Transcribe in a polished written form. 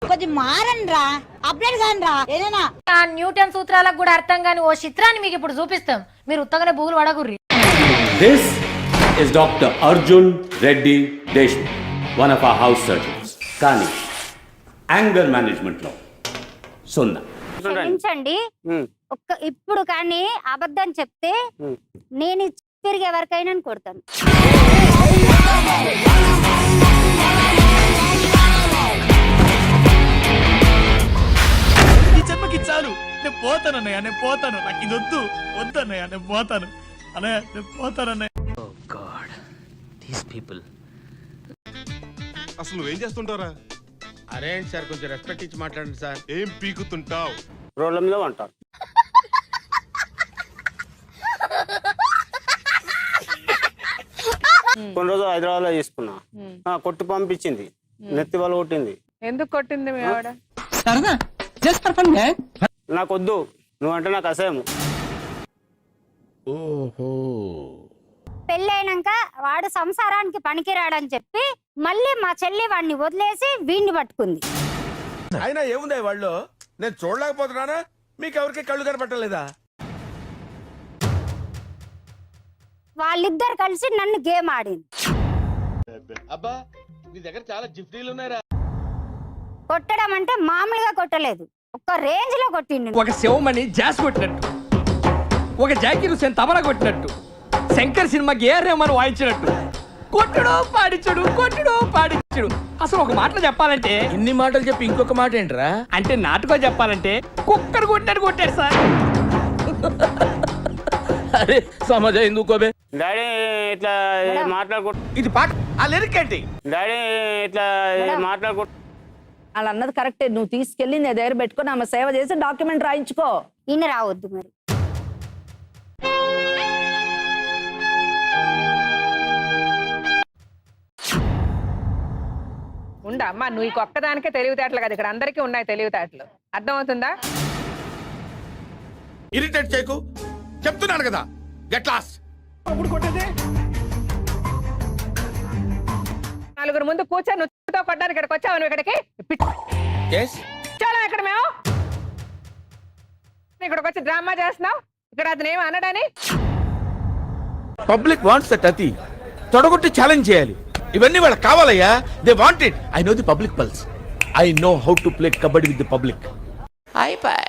కొంచెం మారండ్రా, అప్డేట్ కానరా ఏదైనా. ఆ న్యూటన్ సూత్రాలకు కూడా అర్థం కాని ఓ చిత్రాన్ని మీకు ఇప్పుడు చూపిస్తాం. మీరు ఉత్తగానే బూగులు పడగుర్రి. This is doctor Arjun Reddy Deshmukh, one of our house surgeons. కానీ యాంగర్ మేనేజ్మెంట్ లో సున్నా. క్షమించండి, ఇప్పుడు కానీ అబద్ధం చెప్తే నేను తిరిగి ఎవరికైనా కొడతాను. ఈ జన్మకి చాలు, నేను పోతాను అన్నయ్య, నేను పోతాను. నాకు ఇది వద్దు, వద్దు అన్నయ్య, నేను పోతాను అన్నయ్య, నేను పోతాను అన్నయ్య. Oh God, these people. అసలు నువ్వేం చేస్తుంటారా? అరే సార్, కొంచెం రెస్పెక్ట్ ఇచ్చి మాట్లాడండి సార్. ఏం పీకుతుంటావు? రోడ్ల మీద ఉంటారు. కొన్ని రోజులు హైదరాబాద్ లో తీసుకున్నా, కొట్టి పంపించింది, నెత్తి వాళ్ళు కొట్టింది. ఎందుకు కొట్టింది మీ ఆవిడ? నాకొద్దు, నువ్వంటే నాకు అసహ్యం. ఓహో, పెళ్ళైనాక వాడు సంసారానికి పనికిరాడని చెప్పి మళ్ళీ మా చెల్లి వాడిని వదిలేసి వీడిని పట్టుకుంది. అయినా ఏముంది వాళ్ళు? నేను చూడలేకపోతున్నానా? మీకు ఎవరికి కళ్ళు కనపట్టలేదా? వాళ్ళిద్దరు కలిసి నన్ను గేమ్ ఆడింది. అబ్బా, నీ దగ్గర చాలా జిఫ్టీలు ఉన్నాయరా. కొట్టడం అంటే మామూలుగా కొట్టలేదు, ఒక రేంజ్ లో కొట్టిండు. ఒక శివమణి జాస్ కొట్టినట్టు, ఒక జాకీ హుసేన్ తబలా కొట్టినట్టు, శంకర్ సినిమాకి ఏ రేమని వాయించినట్టు కొట్టుడు పాడించుడు, కొట్టుడు పాడించుడు. అసలు ఒక మాటలో చెప్పాలంటే, ఇన్ని మాటలు చెప్పి ఇంకొక మాట ఏంట్రా? అంటే నాటుగా చెప్పాలంటే కుక్కర్ కొట్టినట్టు కొట్టాడు సార్. అరే సమాజం ఎందుకోబే. డాడీ ఇట్లా మాట్లాడుకో, ఇది పాట. ఆ లిరిక్ ఏంటి? డాడీ ఇట్లా మాట్లాడుకో. వాళ్ళు అన్నది కరెక్టే, నువ్వు తీసుకెళ్లి నీ దగ్గర పెట్టుకుని ఆమె సేవ చేసి డాక్యుమెంట్ రాయించుకో. ఈయన రావద్దు మరి. ఉండా అమ్మా, నువ్వు ఈ ఒక్కదానికే తెలివితేటలు కదా, ఇక్కడ అందరికీ ఉన్నాయి తెలివితేటలు. అర్థమవుతుందా? ఇరిటేట్ చేయకు, చెప్తున్నాను కదా. Get lost. అప్పుడు కొట్టేదే నలుగురు ముందు కూర్చొని నువ్వుతో కొట్టడానికి ఇక్కడికి వచ్చావు. నువ్వు ఇక్కడికి చాలా ఇక్కడ మేము ఇక్కడికి వచ్చి డ్రామా చేస్తున్నావు. ఇక్కడ అతను ఏమి అనడని. Public wants that. అతి తొడగొట్టి ఛాలెంజ్ చేయాలి. ఇవన్నీ వాళ్ళకి కావాలయ్యా. They want it. I know the public pulse. I know how to play kabaddi with the public. అయిపోయి